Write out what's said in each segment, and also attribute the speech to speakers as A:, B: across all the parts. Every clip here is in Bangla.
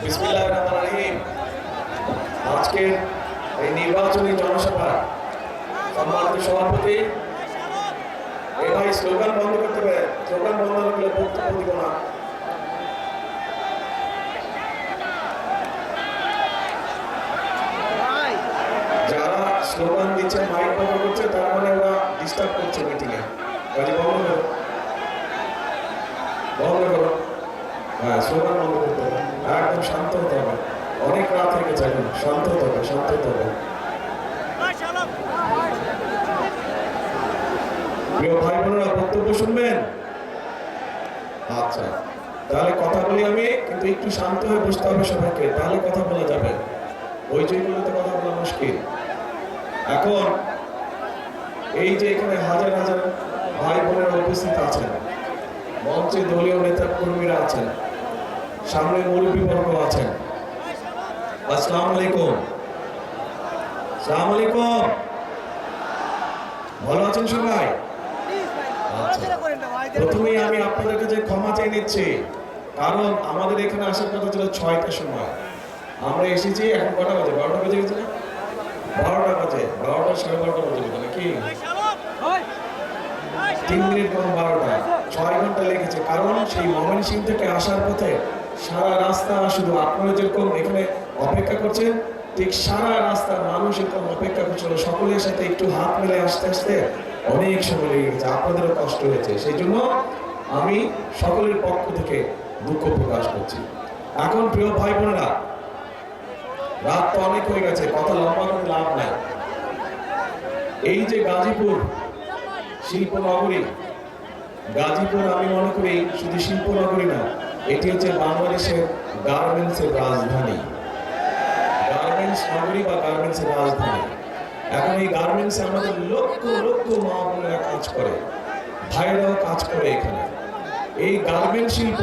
A: বিসমিল্লাহির রহমানির রহিম। আজকে এই নির্বাচনী জনসভা সম্মানিত সভাপতি এই ভাই স্লোগান বন্ধ করতে হবে, স্লোগান বন্ধ না করলে বক্তব্য দিব না। যারা স্লোগান দিচ্ছে মাইক বন্ধ করছে তার মানে ওরা ডিস্টার্ব করছে মিটিং এ। কাজে বন্ধ করো, বন্ধ করো। হ্যাঁ, স্লোগান বন্ধ করতে হবে, একদম শান্ত হতে হবে। অনেক রাত হয়ে গেছে, এখন শান্ত হতে হবে, শান্ত হতে হবে। প্রিয় ভাই বোনেরা, বক্তব্য শুনবেন? আচ্ছা, তাহলে কথা বলি আমি, কিন্তু একটু শান্ত হয়ে বসতে হবে সবাইকে, তাহলে কথা বলা যাবে। ওই জয়গুলোতে কথা বলা মুশকিল। এখন এই যে এখানে হাজার হাজার ভাই বোনেরা উপস্থিত আছেন, মঞ্চে দলীয় নেতা কর্মীরা আছেন, সামনে মুরব্বীবর্গ আছেন। আসসালামু আলাইকুম। আসসালামু আলাইকুম। ভালো আছেন সবাই? প্রথমেই আমি আপনাদের কাছে ক্ষমা চেয়ে নিচ্ছি, কারণ আমাদের এখানে আসার কথা ছিল 6টার সময়। আমরা এসেছি এখন কটা বাজে? 12টা বেজে গেছে না? 12টা বাজে, 12টা 12:30 বাজে গেছে নাকি? 3 মিনিট কম 12টা, 6 ঘন্টা লেগেছে। কারণ সেই ময়মনসিংহ থেকে আসার পথে সারা রাস্তা শুধু আপনারা যেরকম এখানে অপেক্ষা করছেন, ঠিক সারা রাস্তা মানুষ এরকম অপেক্ষা করছিল। সকলের সাথে একটু হাত মিলে আসতে আসতে অনেক সময় লেগে গেছে, আপনাদেরও কষ্ট হয়েছে। সেই জন্য আমি সকলের পক্ষ থেকে দুঃখ প্রকাশ করছি। এখন প্রিয় ভাই বোনেরা, রাত তো অনেক হয়ে গেছে, কথা লম্বা করে লাভ নাই। এই যে গাজীপুর শিল্পনগরী, গাজীপুর আমি মনে করি শুধু শিল্পনগরী না, এটি হচ্ছে বাংলাদেশের গার্মেন্টসের রাজধানী, গার্মেন্টস নগরী বা গার্মেন্টসের রাজধানী। এখন এই গার্মেন্টসে আমাদের লক্ষ লক্ষ মা বোনেরা কাজ করে, ভাইরাও কাজ করে এখানে। এই গার্মেন্ট শিল্প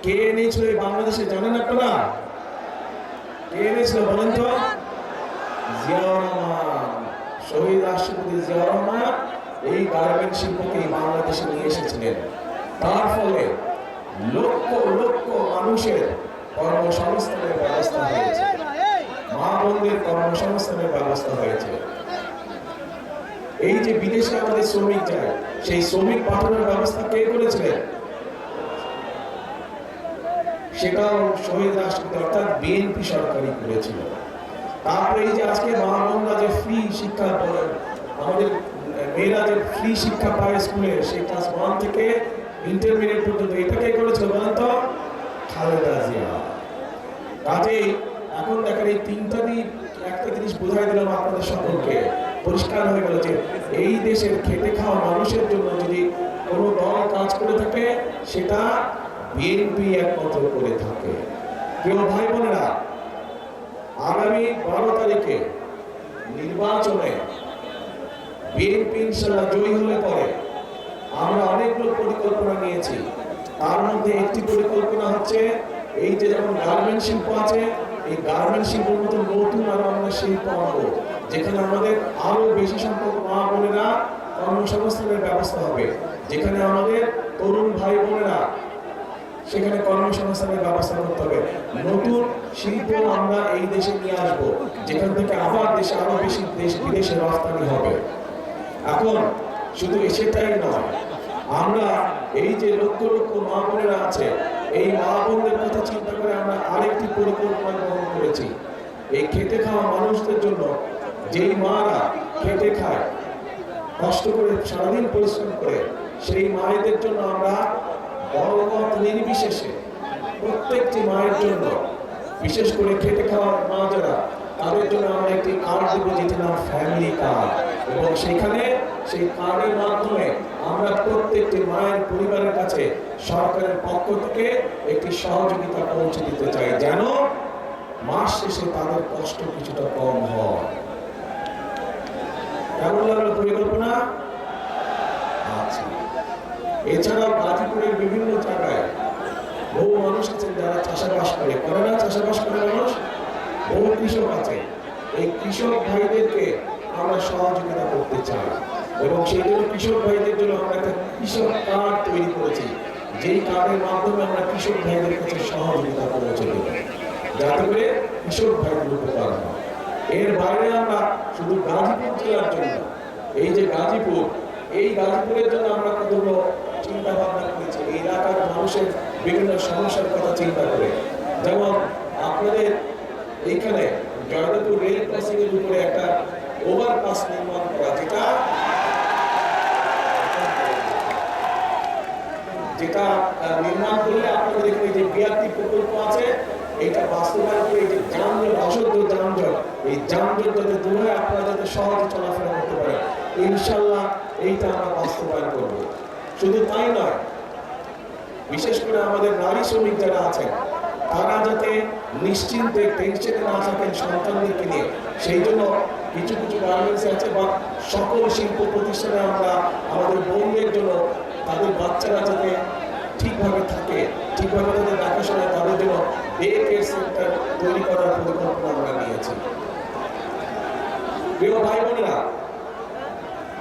A: কে এনেছিল এই বাংলাদেশে জানেন আপনারা? কে এনেছিল বলেন তো? জিয়াউর রহমান, শহীদ রাষ্ট্রপতি জিয়াউর রহমান এই গার্মেন্ট শিল্পকে বাংলাদেশে নিয়ে এসেছিলেন। তার ফলে লক্ষ লক্ষ মানুষের কর্মসংস্থানের ব্যবস্থা হয়েছে, মা বোনদের কর্মসংস্থানের ব্যবস্থা হয়েছে। এই যে বিদেশে আমাদের শ্রমিক যায়, সেই শ্রমিক পাঠানোর ব্যবস্থা কে করেছিলেন? সেটাও শহীদ রাষ্ট্রপতি অর্থাৎ বিএনপি সরকারই করেছিল। তারপরে এই যে আজকে মা বোনরা যে ফ্রি শিক্ষা পায়, আমাদের মেয়েরা যে ফ্রি শিক্ষা পায় স্কুলে, সেই ক্লাস 1 থেকে ইন্টারমিডিয়েট পর্যন্ত, এটা কে করেছিল বলেন তো? খালেদা জিয়া। কাজেই এখন দেখেন এই তিনটা দিক, একটা জিনিস বোঝাই দিলাম আপনাদের সকলকে, পরিষ্কার হয়ে গেল যে এই দেশের খেটে খাওয়া মানুষের জন্য যদি কোনো দল কাজ করে থাকে, সেটা বিএনপি একমাত্র করে থাকে। প্রিয় ভাই বোনেরা, আগামী 12 তারিখে নির্বাচনে বিএনপি ইনশাআল্লাহ জয়ী হলে পরে আমরা অনেকগুলো পরিকল্পনা নিয়েছি। তার মধ্যে একটি পরিকল্পনা হচ্ছে এই যে যেমন গার্মেন্ট শিল্প আছে, এই গার্মেন্ট শিল্পের মতো নতুন আরো আমরা শিল্প আনবো, যেখানে আমাদের আরো বেশি সংখ্যক মা বোনেরা কর্মসংস্থানের ব্যবস্থা হবে, যেখানে আমাদের তরুণ ভাই বোনেরা সেখানে কর্মসংস্থানের ব্যবস্থা করতে হবে। নতুন শিল্প আমরা এই দেশে নিয়ে আসবো, যেখান থেকে আবার দেশে আরো বেশি বিদেশে রপ্তানি হবে। এখন শুধু সেটাই নয়, আমরা এই যে লক্ষ লক্ষ মা বোনেরা আছে, এই মা বোনদের কথা চিন্তা করে আমরা আরেকটি পরিকল্পনা গ্রহণ করেছি। এই খেটে খাওয়া মানুষদের জন্য, যেই মারা খেটে খায়, কষ্ট করে সারাদিন পরিশ্রম করে, সেই মায়েদের জন্য আমরা বড় নির্বিশেষে প্রত্যেকটি মায়ের জন্য, বিশেষ করে খেটে খাওয়া মা যারা, তাদের জন্য আমরা একটি কার্ড দেবো, যেটির নাম ফ্যামিলি কার্ড। এবং সেখানে সেই কার্ডের মাধ্যমে আমরা প্রত্যেকটি মায়ের পরিবারের কাছে সরকারের পক্ষ থেকে একটি সহযোগিতা পৌঁছে দিতে চাই, যেন মাস শেষে তাদের কষ্ট কিছুটা কম হয়। কেমন লাগলো পরিকল্পনা? আচ্ছা, এছাড়াও গাজীপুরের বিভিন্ন জায়গায় বহু মানুষ আছেন যারা চাষাবাস করে না? চাষাবাস করে মানুষ, বহু কৃষক আছে। এই কৃষক ভাইদেরকে আমরা সহযোগিতা করতে চাই, এবং সেই জন্য কৃষক ভাইদের জন্য আমরা একটা কৃষক কার্ড তৈরি করেছি, যেই কার্ডের মাধ্যমে আমরা কৃষক ভাইদের কাছে সহযোগিতা পৌঁছে দেব, যাতে করে কৃষক ভাইদের উপকার হয়। এর বাইরে আমরা শুধু গাজীপুর জেলার জন্য, এই যে গাজীপুর, এই গাজীপুরের জন্য আমরা কতগুলো চিন্তা ভাবনা করেছি এই এলাকার মানুষের বিভিন্ন সমস্যার কথা চিন্তা করে। যেমন আপনাদের এইখানে জয়দেবপুর রেল ক্রসিং এর উপরে একটা ওভারপাস নির্মাণ করা, যেটা নির্মাণ করলে আপনাদের এখানে যে বিআরটি প্রকল্প আছে এটা বাস্তবায়ন করে এই যে যানজট, অসহ্য যানজট, এই যানজট যাতে দূর হয়, আপনারা যাতে সহজে চলাফেরা করতে পারেন, ইনশাল্লাহ এইটা আমরা বাস্তবায়ন করব। শুধু তাই নয়, বিশেষ করে আমাদের নারী শ্রমিক যারা আছেন তারা যাতে নিশ্চিন্তে টেনশনে না থাকেন সন্তানদেরকে নিয়ে, সেই জন্য কিছু কিছু গার্মেন্টস আছে বা সকল শিল্প প্রতিষ্ঠানে আমরা আমাদের বোনদের জন্য তাদের বাচ্চারা যাতে ঠিকভাবে থাকে, ঠিকভাবে তাদের দেখাশোনা, তাদের জন্য ডে কেয়ার সেন্টার তৈরি করার পরিকল্পনা আমরা নিয়েছি। প্রিয় ভাই বোনেরা,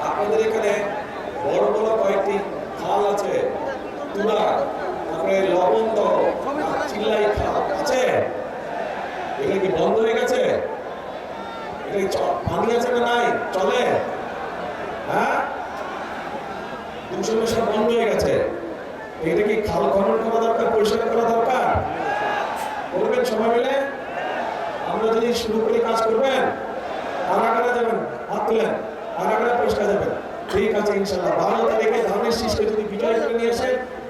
A: আপনাদের এখানে বড় বড় কয়েকটি খাল আছে, তুরা, তারপরে লবণ, চিল্লাই খাল আছে, এগুলো কি বন্ধ হয়ে গেছে? পানি আছে না নাই? চলে? হ্যাঁ, দূষণ সব বন্ধ হয়ে গেছে। এটা কি খাল খনন করা দরকার, পরিষ্কার করা দরকার? করবেন সবাই মিলে? আমরা যদি শুরু করে কাজ করবেন, কারা কারা যাবেন? হাত তুলেন, কারা কারা পরিষ্কার যাবেন? ঠিক আছে, ইনশাল্লাহ 12 তারিখে ধানের শীষকে যদি বিজয় করে নিয়ে এসে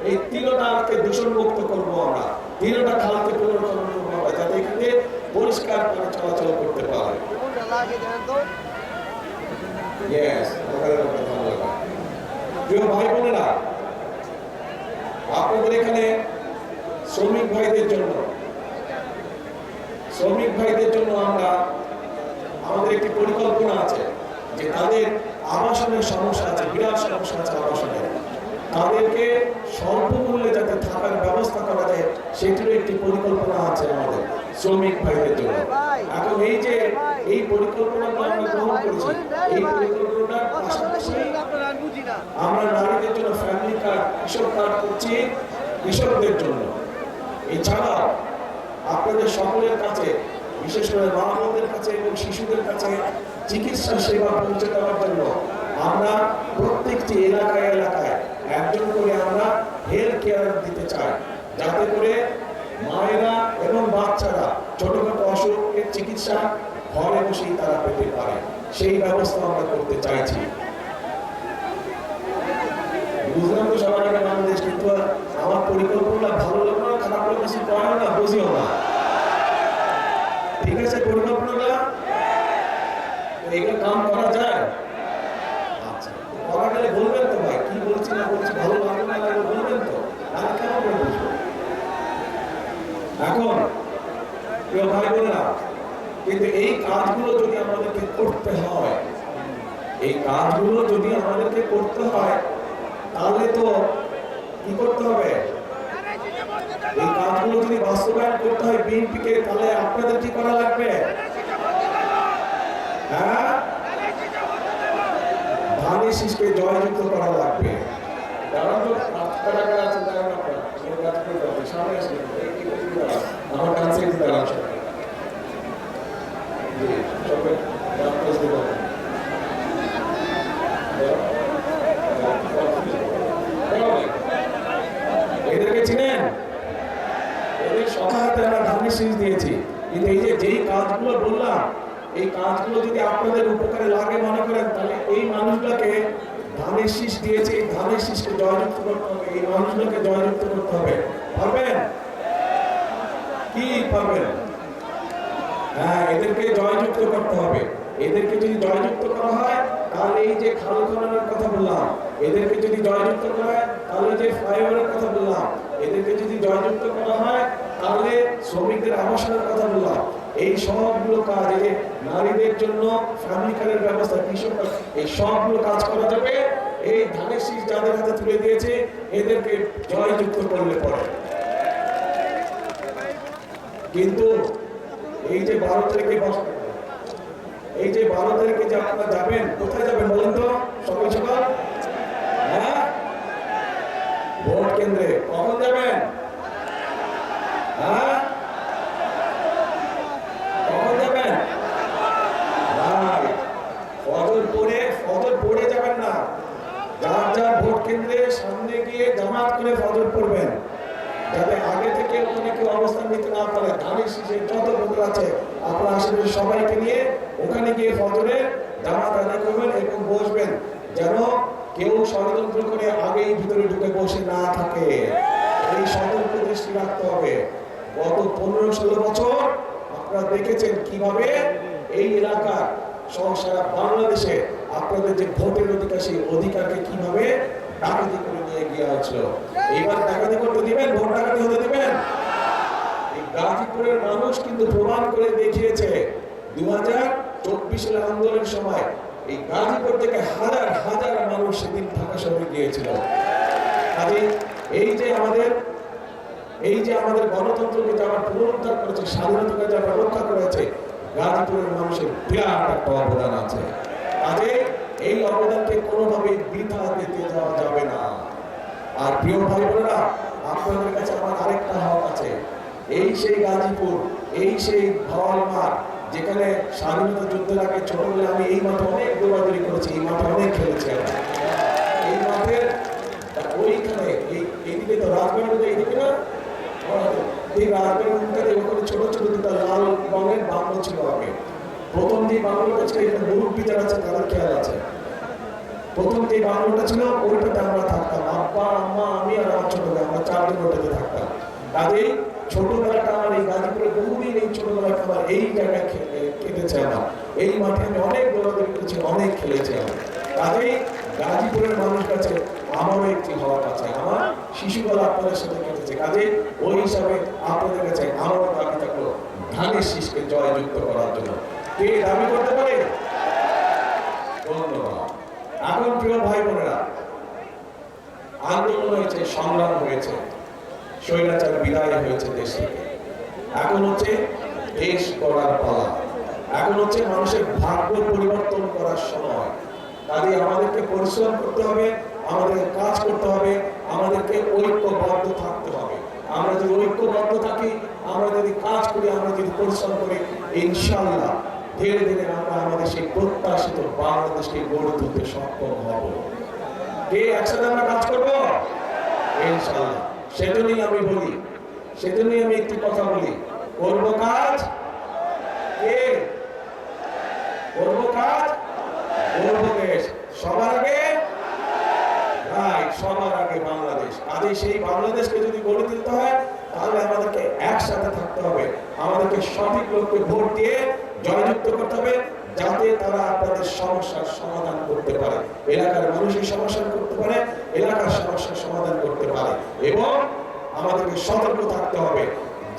A: এই তিনটাকে দূষণ মুক্ত করবো আমরা, তিনটা খালকে পুনর্খনন করবো আমরা, যাতে এখানে পরিষ্কার করে চলাচল করতে পারে। প্রিয় ভাই বোনেরা, আপনাদের এখানে শ্রমিক ভাইদের জন্য আমরা আমাদের একটি পরিকল্পনা আছে যে তাদের আবাসনের সমস্যা আছে, বিরাট সমস্যা আছে আবাসনের, তাদেরকে স্বল্প মূল্যে যাতে থাকার ব্যবস্থা করা যায় সেটির একটি পরিকল্পনা আছে আমাদের শ্রমিক ভাইদের জন্য। এখন এই যে এই পরিকল্পনাটা আমরা গ্রহণ করেছি, এই পরিকল্পনার পাশাপাশি আমরা নারীদের জন্য ফ্যামিলি কার্ড, কৃষক কার্ড করছি কৃষকদের জন্য। এছাড়া আপনাদের সকলের কাছে, বিশেষ করে মা বোনদের কাছে এবং শিশুদের কাছে চিকিৎসা সেবা পৌঁছে দেওয়ার জন্য আমরা প্রত্যেকটি এলাকায় একজন করে আমরা হেলথ কেয়ার দিতে চাই, যাতে করে মায়েরা এবং বাচ্চারা ছোটখাটো অসুখের চিকিৎসা ঘরে বসেই তারা পেতে পারে, সেই ব্যবস্থা আমরা করতে চাইছি। বুঝলাম তো সবার আগে বাংলাদেশ, কিন্তু আমার পরিকল্পনা ভালো লাগলো না, খারাপ লাগলো, কিছু করার না, বুঝিও না। ঠিক আছে, পরিকল্পনাটা এইগুলো কাম করা যায়? আচ্ছা, করা গেলে বলবেন তো ভাই, কি বলছি না বলছি, ভালো লাগলো না লাগলো বলবেন তো, আর কেমন করে বুঝবো? এখন প্রিয় ভাই বোনেরা, কিন্তু এই কাজগুলো যদি আমাদেরকে করতে হয়, তাহলে তো কি করতে হবে? এই কাজগুলো যদি বাস্তবায়ন করতে হয় বিএনপিকে, তাহলে আপনাদের কি করা লাগবে? হ্যাঁ, ধানের শীষকে জয়যুক্ত করা লাগবে। আমার কাছে এদেরকে চিনেন? এদের সহায়তা আমরা ধানের শীষ দিয়েছি, কিন্তু এই যে যেই কাজগুলো বললাম, এই কাজগুলো যদি আপনাদের উপকারে লাগে মনে করেন, তাহলে এই মানুষগুলোকে ধানের শীষ দিয়েছে, এই ধানের শীষকে জয়যুক্ত করতে হবে, এই মানুষগুলোকে জয়যুক্ত করতে হবে। পারবেন কি? পারবেন? হ্যাঁ, এদেরকে জয়যুক্ত করতে হবে। এদেরকে যদি জয়যুক্ত করা হয়, তাহলে এই যে খাল খননের কথা বললাম, এদেরকে যদি জয়যুক্ত করা হয়, তাহলে যে ফ্লাইওভারের কথা বললাম, এদেরকে যদি জয়যুক্ত করা হয়, তাহলে শ্রমিকদের আবাসনের কথা বললাম, এই সবগুলো কাজ, এই যে নারীদের জন্য ফ্যামিলি কার্ডের ব্যবস্থা, কৃষক, এই সবগুলো কাজ করা যাবে এই ধানের শীষ যাদের হাতে তুলে দিয়েছে এদেরকে জয়যুক্ত করলে পরে। কিন্তু এই যে 12 তারিখে যে আপনারা যাবেন, কোথায় যাবেন বলেন তো? সকাল সকাল? হ্যাঁ, ভোট কেন্দ্রে কখন যাবেন? হ্যাঁ, কখন যাবেন? ফজর পড়ে যাবেন না, যার যার ভোট কেন্দ্রে সামনে গিয়ে জামাত করে ফজর পড়বেন, যাতে আগে থেকে ওখানে কেউ অবস্থান নিতে না পারে। ধানের শীষে যত ভোটার আছে আপনার আশেপাশে সবাইকে নিয়ে ওখানে গিয়ে ফজরে জামাত আদায় করবেন এবং বসবেন, যেন কেউ ষড়যন্ত্র করে আগেই ভিতরে ঢুকে বসে না থাকে। এই সতর্ক দৃষ্টি রাখতে হবে। গত 15-16 বছর আপনারা দেখেছেন কিভাবে এই এলাকা সহ সারা বাংলাদেশে আপনাদের যে ভোটের অধিকার, সেই অধিকারকে কিভাবে ডাকাতি করে নিয়ে গিয়ে হয়েছিল। এইবার ডাকাতি করতে দিবেন? ভোট ডাকাতি হতে দিবেন? এই গাজীপুরের মানুষ কিন্তু প্রমাণ করে দেখিয়েছে 2024 সালের আন্দোলনের সময় এই গাজীপুর থেকে হাজার হাজার মানুষ সেদিন ঢাকা শহরে গিয়েছিল। এই যে আমাদের গণতন্ত্রকে যারা পুনরুদ্ধার করেছে, স্বাধীনতাকে যারা রক্ষা করেছে, গাজীপুরের মানুষের বিরাট একটা অবদান আছে। কাজে এই অবদানকে কোনোভাবে বৃথা দিতে যাওয়া যাবে না। আর প্রিয় ভাই বোনেরা, আপনাদের কাছে আমার আরেকটা হক আছে। এই সেই গাজীপুর, এই সেই ভাওয়াল মাঠ, যেখানে স্বাধীনতা যুদ্ধের আগে ছোটবেলায় আমি এই মাঠে অনেক দৌড়াদৌড়ি করেছি, এই মাঠে অনেক খেলেছি। এই মাঠের ওইখানে এইদিকে তো রাজবাড়ি, এইদিকে না, এই রাজবাড়ির ওখানে ছোট ছোট দুটো লাল রঙের বাংলো ছিল আগে। প্রথম যে বাংলোটা ছিল, এখানে মুরব্বী যারা আছে তাদের খেয়াল আছে, প্রথম যে বাংলোটা ছিল ওইটাতে আমরা থাকতাম, আব্বা আম্মা আমি আর আমার ছোট ভাই, আমরা 4 জন ওটাতে থাকতাম। কাজেই ছোটবেলাটা আমার এই গাজীপুরে বহুদিন এই ছোটবেলাটা আমার এই জায়গায় কেটেছে। আমার এই মাঠে আমি অনেক দৌড়াদৌড়ি করেছি, অনেক খেলেছি আমি। কাজেই গাজীপুরের মানুষ কাছে আমারও একটি হক আছে। আমার শিশুবেলা আপনাদের সাথে কেটেছে, কাজেই ওই হিসাবে আপনাদের কাছে আমারও দাবি থাকলো ধানের শীষকে জয়যুক্ত করার জন্য। কে দাবি করতে পারে? ধন্যবাদ। এখন প্রিয় ভাই বোনেরা, আন্দোলন হয়েছে, সংগ্রাম হয়েছে, স্বৈরাচার বিদায় হয়েছে দেশ থেকে। এখন হচ্ছে দেশ গড়ার পালা, এখন হচ্ছে মানুষের ভাগ্য পরিবর্তন করার সময়। কাজে আমাদেরকে পরিশ্রম করতে হবে, আমাদেরকে কাজ করতে হবে, আমাদেরকে ঐক্যবদ্ধ থাকতে হবে। আমরা যদি ঐক্যবদ্ধ থাকি, আমরা যদি কাজ করি, আমরা যদি পরিশ্রম করি, ইনশাআল্লাহ ধীরে ধীরে আমরা আমাদের সেই প্রত্যাশিত বাংলাদেশকে গড়ে তুলতে সক্ষম হব। কে একসাথে আমরা কাজ করবো? ইনশাআল্লাহ। সেজন্যই আমি বলি, সেজন্যই আমি একটি কথা বলি, করবো কাজ, কে করবো কাজ, করবো দেশ। সবার আগে সবার আগে বাংলাদেশ। কাজে সেই বাংলাদেশকে যদি গড়ে তুলতে হয়, তাহলে আমাদেরকে একসাথে থাকতে হবে, আমাদেরকে সঠিক লোককে ভোট দিয়ে জয়যুক্ত করতে হবে, যাতে তারা আপনাদের সমস্যার সমাধান করতে পারে, এলাকার মানুষের সমস্যা করতে পারে, এলাকার সমস্যার সমাধান করতে পারে। এবং আমাদেরকে সতর্ক থাকতে হবে,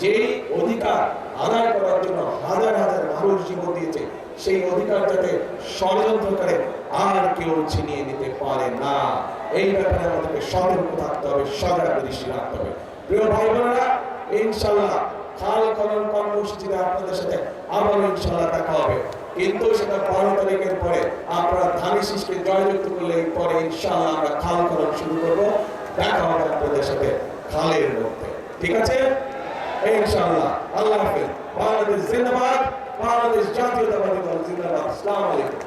A: যেই অধিকার আদায় করার জন্য হাজার হাজার মানুষ জীবন দিয়েছে, সেই অধিকার যাতে ষড়যন্ত্র করে আর কেউ ছিনিয়ে নিতে পারে না। এই ব্যাপারে আমাদেরকে সতর্ক থাকতে হবে, সজাগ দৃষ্টি রাখতে হবে। প্রিয় ভাই বোনেরা, ইনশাআল্লাহ খাল খনন কর্মসূচিতে আপনাদের সাথে আবার ইনশাআল্লাহ দেখা হবে, কিন্তু সেটা 12 তারিখের পরে। আপনারা ধানের শীষকে জয়যুক্ত করলে পরে ইনশাআল্লাহ আমরা খাল খনন শুরু করব। দেখা হবে আপনাদের সাথে খালের মধ্যে, ঠিক আছে ইনশাআল্লাহ। আল্লাহ হাফেজ। বাংলাদেশ জিন্দাবাদ, বাংলাদেশ জাতীয়তাবাদী দল জিন্দাবাদ। আসসালামু আলাইকুম।